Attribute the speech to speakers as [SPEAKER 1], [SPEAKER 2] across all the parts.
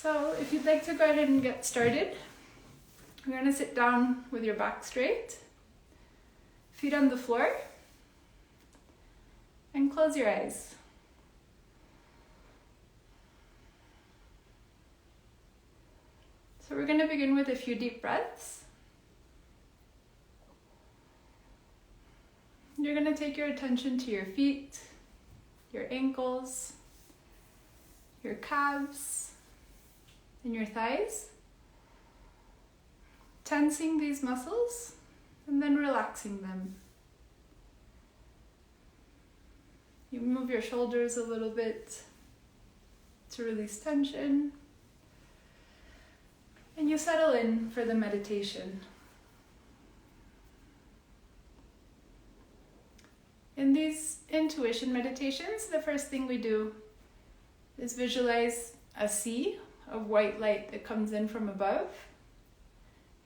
[SPEAKER 1] So if you'd like to go ahead and get started, you're going to sit down with your back straight, feet on the floor, and close your eyes. So we're going to begin with a few deep breaths. You're going to take your attention to your feet, your ankles, your calves, and your thighs, tensing these muscles and then relaxing them. You move your shoulders a little bit to release tension, and you settle in for the meditation. In these intuition meditations, the first thing we do is visualize a sea of white light that comes in from above.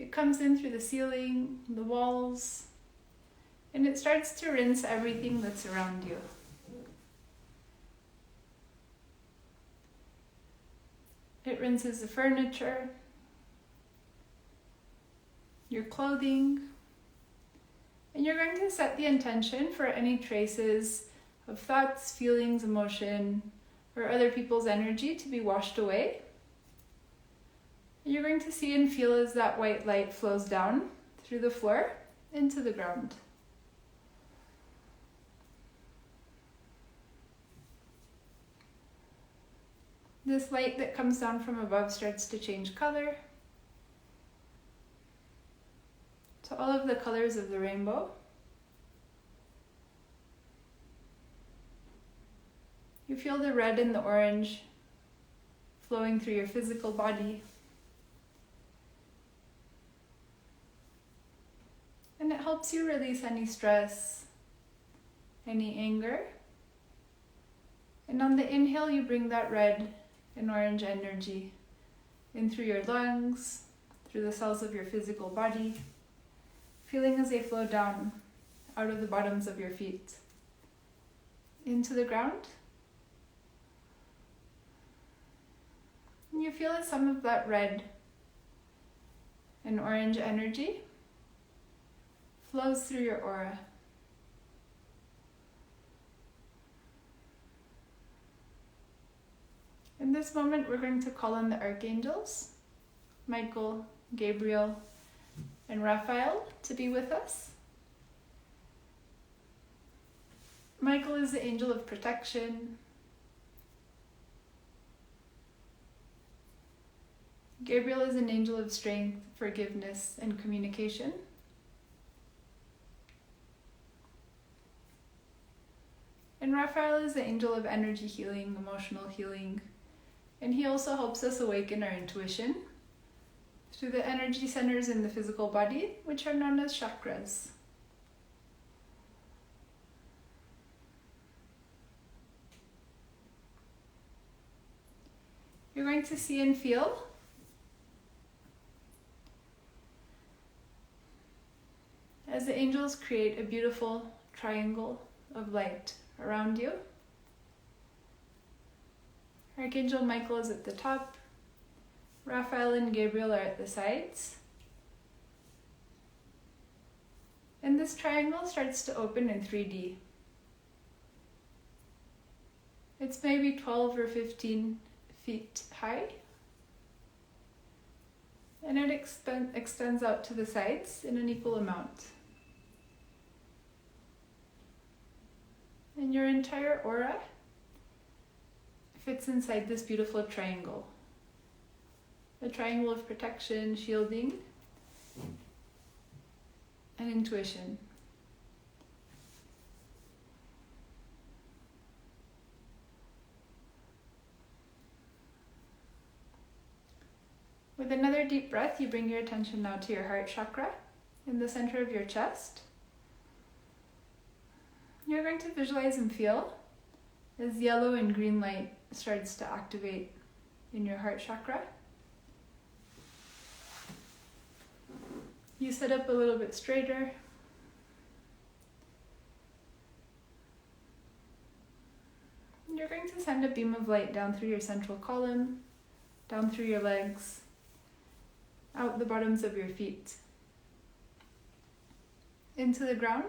[SPEAKER 1] It comes in through the ceiling, the walls, and it starts to rinse everything that's around you. It rinses the furniture, your clothing, and you're going to set the intention for any traces of thoughts, feelings, emotion, or other people's energy to be washed away. You're going to see and feel as that white light flows down through the floor into the ground. This light that comes down from above starts to change color to all of the colors of the rainbow. You feel the red and the orange flowing through your physical body. And it helps you release any stress, any anger. And on the inhale, you bring that red and orange energy in through your lungs, through the cells of your physical body, feeling as they flow down out of the bottoms of your feet into the ground. And you feel as some of that red and orange energy flows through your aura. In this moment, we're going to call on the archangels, Michael, Gabriel, and Raphael, to be with us. Michael is the angel of protection. Gabriel is an angel of strength, forgiveness, and communication. And Raphael is the angel of energy healing, emotional healing, and he also helps us awaken our intuition through the energy centers in the physical body, which are known as chakras. You're going to see and feel as the angels create a beautiful triangle of light around you. Archangel Michael is at the top, Raphael and Gabriel are at the sides. And this triangle starts to open in 3D. It's maybe 12 or 15 feet high. And it extends out to the sides in an equal amount. And your entire aura fits inside this beautiful triangle. A triangle of protection, shielding, and intuition. With another deep breath, you bring your attention now to your heart chakra in the center of your chest. You're going to visualize and feel as yellow and green light starts to activate in your heart chakra. You sit up a little bit straighter. You're going to send a beam of light down through your central column, down through your legs, out the bottoms of your feet, into the ground.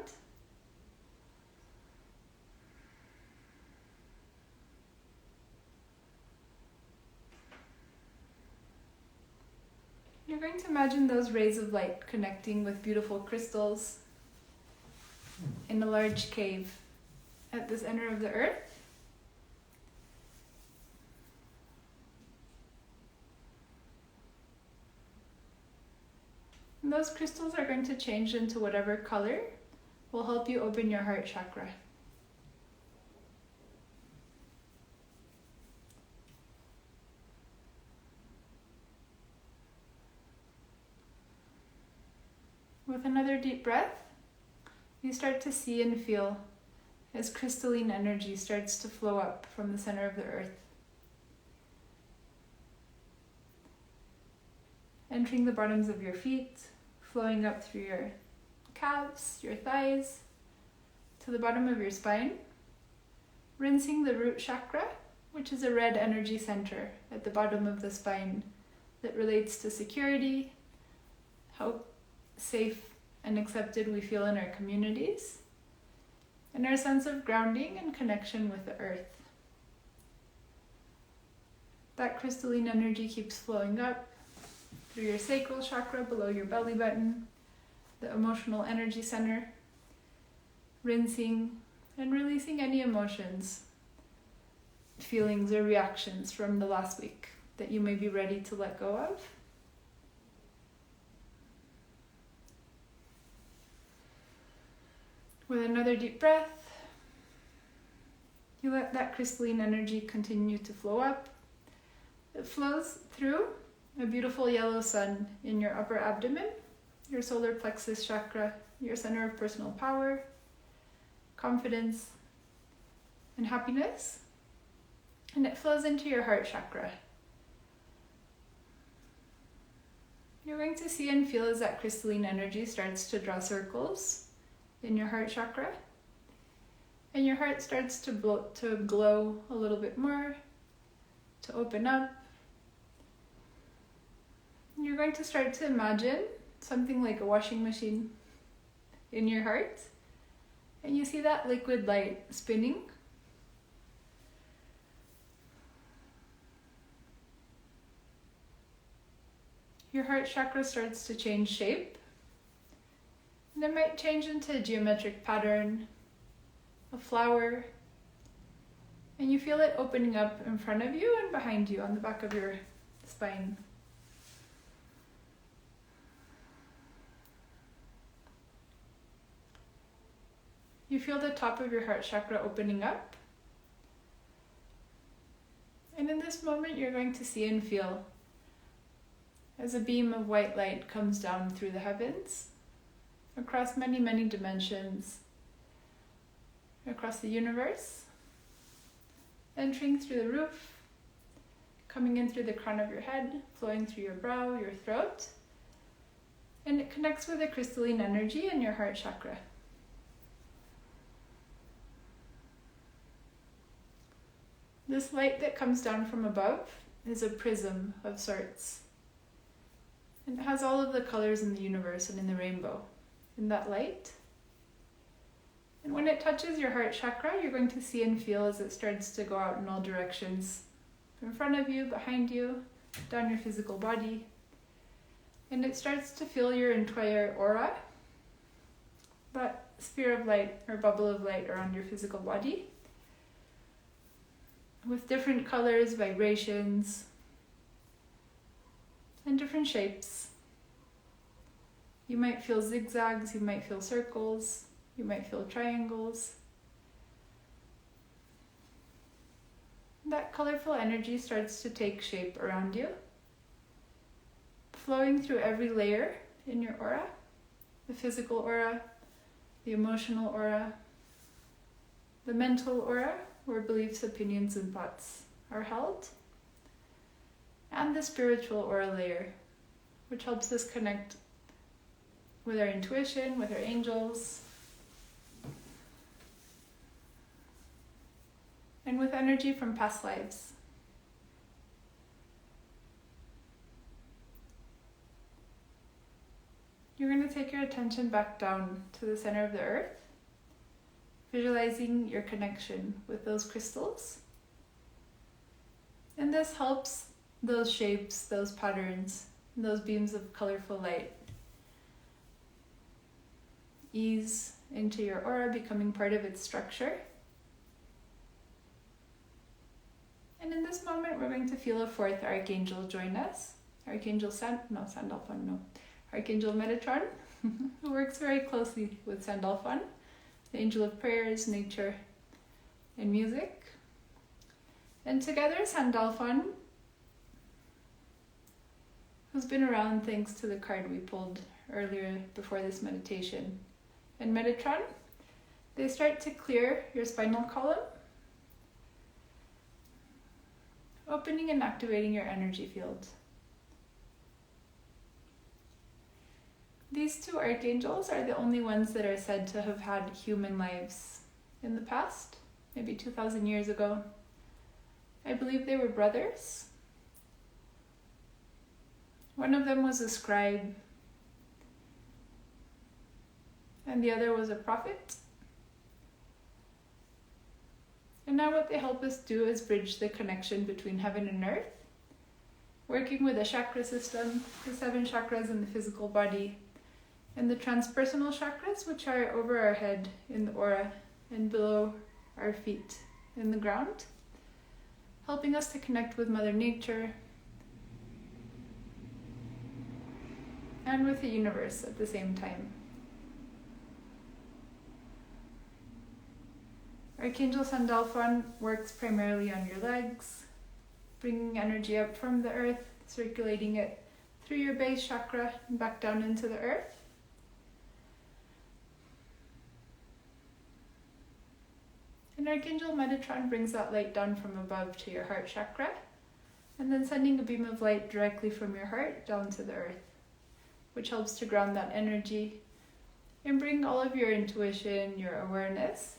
[SPEAKER 1] You're going to imagine those rays of light connecting with beautiful crystals in a large cave at the center of the earth. And those crystals are going to change into whatever color will help you open your heart chakra. With another deep breath, you start to see and feel as crystalline energy starts to flow up from the center of the earth, entering the bottoms of your feet, flowing up through your calves, your thighs, to the bottom of your spine, rinsing the root chakra, which is a red energy center at the bottom of the spine that relates to security, how safe and accepted we feel in our communities, and our sense of grounding and connection with the earth. That crystalline energy keeps flowing up through your sacral chakra below your belly button, the emotional energy center, rinsing and releasing any emotions, feelings, or reactions from the last week that you may be ready to let go of. With another deep breath, you let that crystalline energy continue to flow up. It flows through a beautiful yellow sun in your upper abdomen, your solar plexus chakra, your center of personal power, confidence, and happiness. And it flows into your heart chakra. You're going to see and feel as that crystalline energy starts to draw circles in your heart chakra, and your heart starts to glow a little bit more, to open up. You're going to start to imagine something like a washing machine in your heart, and you see that liquid light spinning. Your heart chakra starts to change shape. And it might change into a geometric pattern, a flower, and you feel it opening up in front of you and behind you on the back of your spine. You feel the top of your heart chakra opening up. And in this moment, you're going to see and feel as a beam of white light comes down through the heavens, across many, many dimensions, across the universe, entering through the roof, coming in through the crown of your head, flowing through your brow, your throat, and it connects with a crystalline energy in your heart chakra. This light that comes down from above is a prism of sorts, and it has all of the colors in the universe and in the rainbow in that light. And when it touches your heart chakra, you're going to see and feel as it starts to go out in all directions, in front of you, behind you, down your physical body. And it starts to fill your entire aura, that sphere of light or bubble of light around your physical body, with different colors, vibrations, and different shapes. You might feel zigzags, you might feel circles, you might feel triangles. That colorful energy starts to take shape around you, flowing through every layer in your aura, the physical aura, the emotional aura, the mental aura, where beliefs, opinions, and thoughts are held, and the spiritual aura layer, which helps us connect with our intuition, with our angels, and with energy from past lives. You're going to take your attention back down to the center of the earth, visualizing your connection with those crystals. And this helps those shapes, those patterns, those beams of colorful light ease into your aura, becoming part of its structure. And in this moment, we're going to feel a fourth archangel join us. Archangel Archangel Metatron, who works very closely with Sandalphon, the angel of prayers, nature, and music. And together, Sandalphon, who's been around thanks to the card we pulled earlier before this meditation, and Metatron, they start to clear your spinal column, opening and activating your energy field. These two archangels are the only ones that are said to have had human lives in the past, maybe 2,000 years ago. I believe they were brothers. One of them was a scribe, and the other was a prophet. And now what they help us do is bridge the connection between heaven and earth, working with a chakra system, the 7 chakras in the physical body, and the transpersonal chakras, which are over our head in the aura and below our feet in the ground, helping us to connect with Mother Nature and with the universe at the same time. Archangel Sandalphon works primarily on your legs, bringing energy up from the earth, circulating it through your base chakra and back down into the earth. And Archangel Metatron brings that light down from above to your heart chakra, and then sending a beam of light directly from your heart down to the earth, which helps to ground that energy and bring all of your intuition, your awareness,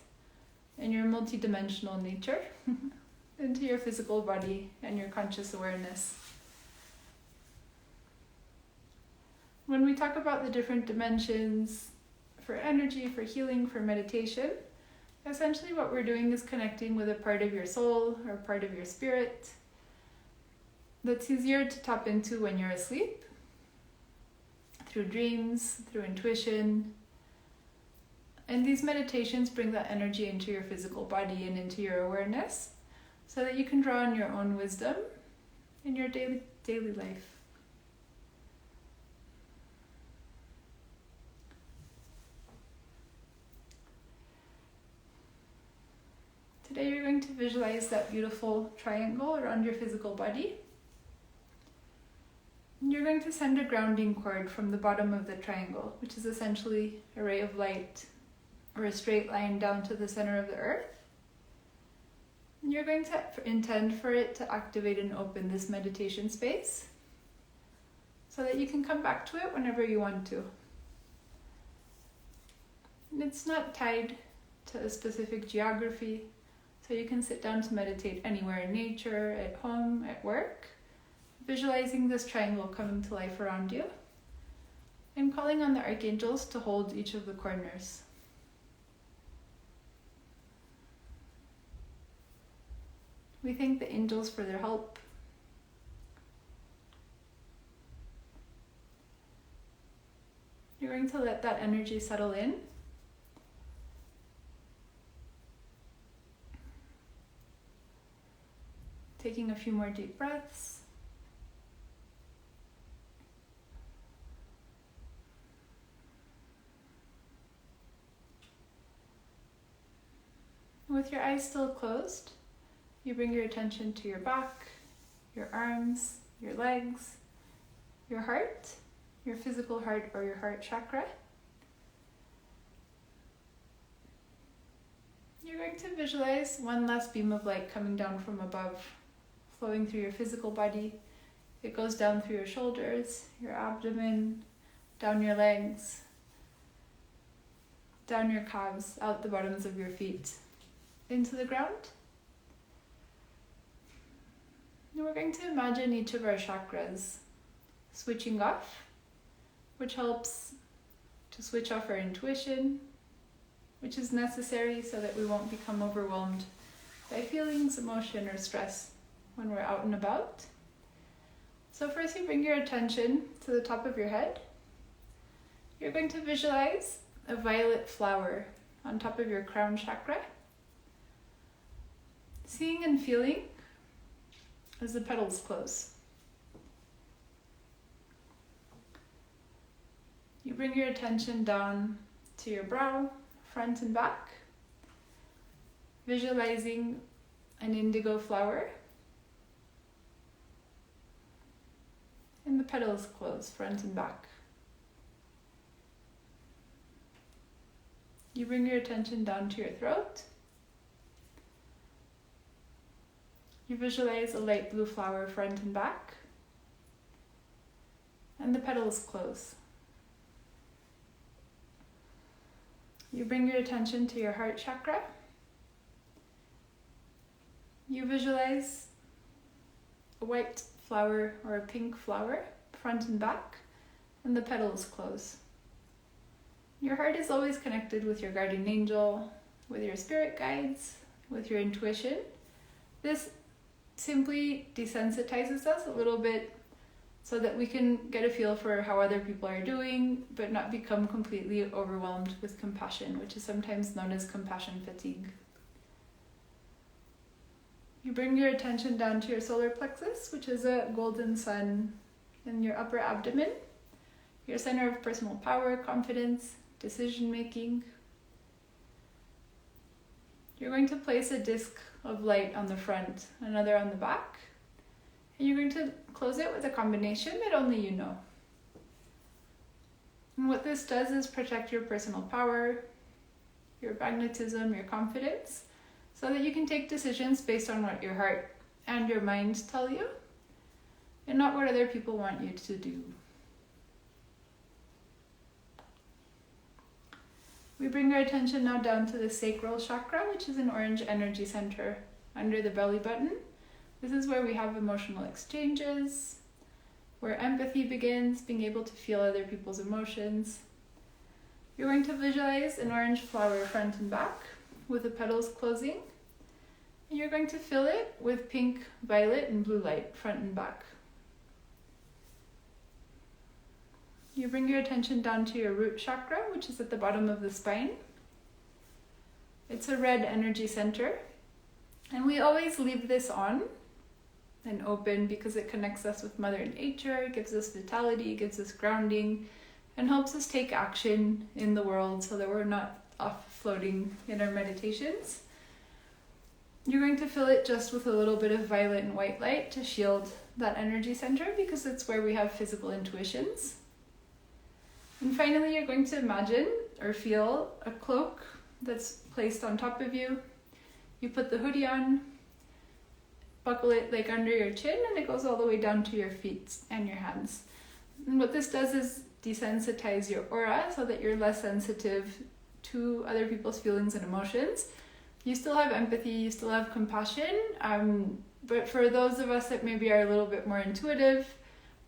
[SPEAKER 1] and your multidimensional nature into your physical body and your conscious awareness. When we talk about the different dimensions for energy, for healing, for meditation, essentially what we're doing is connecting with a part of your soul or part of your spirit that's easier to tap into when you're asleep, through dreams, through intuition. And these meditations bring that energy into your physical body and into your awareness so that you can draw on your own wisdom in your daily life. Today you're going to visualize that beautiful triangle around your physical body. And you're going to send a grounding cord from the bottom of the triangle, which is essentially a ray of light or a straight line down to the center of the earth. And you're going to intend for it to activate and open this meditation space so that you can come back to it whenever you want to. And it's not tied to a specific geography, so you can sit down to meditate anywhere in nature, at home, at work, visualizing this triangle coming to life around you and calling on the archangels to hold each of the corners. We thank the angels for their help. You're going to let that energy settle in. Taking a few more deep breaths. With your eyes still closed, you bring your attention to your back, your arms, your legs, your heart, your physical heart or your heart chakra. You're going to visualize one last beam of light coming down from above, flowing through your physical body. It goes down through your shoulders, your abdomen, down your legs, down your calves, out the bottoms of your feet, into the ground. And we're going to imagine each of our chakras switching off, which helps to switch off our intuition, which is necessary so that we won't become overwhelmed by feelings, emotion, or stress when we're out and about. So first you bring your attention to the top of your head. You're going to visualize a violet flower on top of your crown chakra, seeing and feeling as the petals close. You bring your attention down to your brow, front and back, visualizing an indigo flower, and the petals close front and back. You bring your attention down to your throat. You visualize a light blue flower front and back, and the petals close. You bring your attention to your heart chakra. You visualize a white flower or a pink flower front and back, and the petals close. Your heart is always connected with your guardian angel, with your spirit guides, with your intuition. This simply desensitizes us a little bit so that we can get a feel for how other people are doing, but not become completely overwhelmed with compassion, which is sometimes known as compassion fatigue. You bring your attention down to your solar plexus, which is a golden sun in your upper abdomen, your center of personal power, confidence, decision-making. You're going to place a disc of light on the front, another on the back, and you're going to close it with a combination that only you know. And what this does is protect your personal power, your magnetism, your confidence, so that you can take decisions based on what your heart and your mind tell you, and not what other people want you to do. We bring our attention now down to the sacral chakra, which is an orange energy center under the belly button. This is where we have emotional exchanges, where empathy begins, being able to feel other people's emotions. You're going to visualize an orange flower front and back with the petals closing. And you're going to fill it with pink, violet, and blue light front and back. You bring your attention down to your root chakra, which is at the bottom of the spine. It's a red energy center. And we always leave this on and open because it connects us with Mother Nature, gives us vitality, gives us grounding, and helps us take action in the world so that we're not off floating in our meditations. You're going to fill it just with a little bit of violet and white light to shield that energy center because it's where we have physical intuitions. And finally, you're going to imagine or feel a cloak that's placed on top of you. You put the hoodie on, buckle it like under your chin, and it goes all the way down to your feet and your hands. And what this does is desensitize your aura so that you're less sensitive to other people's feelings and emotions. You still have empathy, you still have compassion, but for those of us that maybe are a little bit more intuitive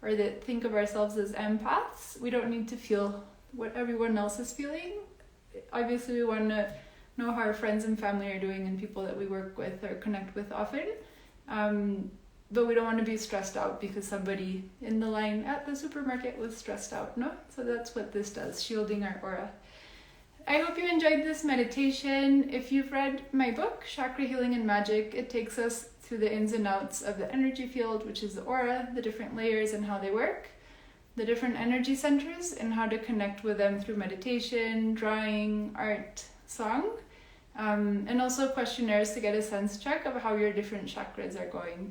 [SPEAKER 1] or that think of ourselves as empaths, we don't need to feel what everyone else is feeling. Obviously, we want to know how our friends and family are doing and people that we work with or connect with often. But we don't want to be stressed out because somebody in the line at the supermarket was stressed out, no? So that's what this does, shielding our aura. I hope you enjoyed this meditation. If you've read my book, Chakra Healing Magick, it takes us through the ins and outs of the energy field, which is the aura, the different layers and how they work, the different energy centers and how to connect with them through meditation, drawing, art, song, and also questionnaires to get a sense check of how your different chakras are going.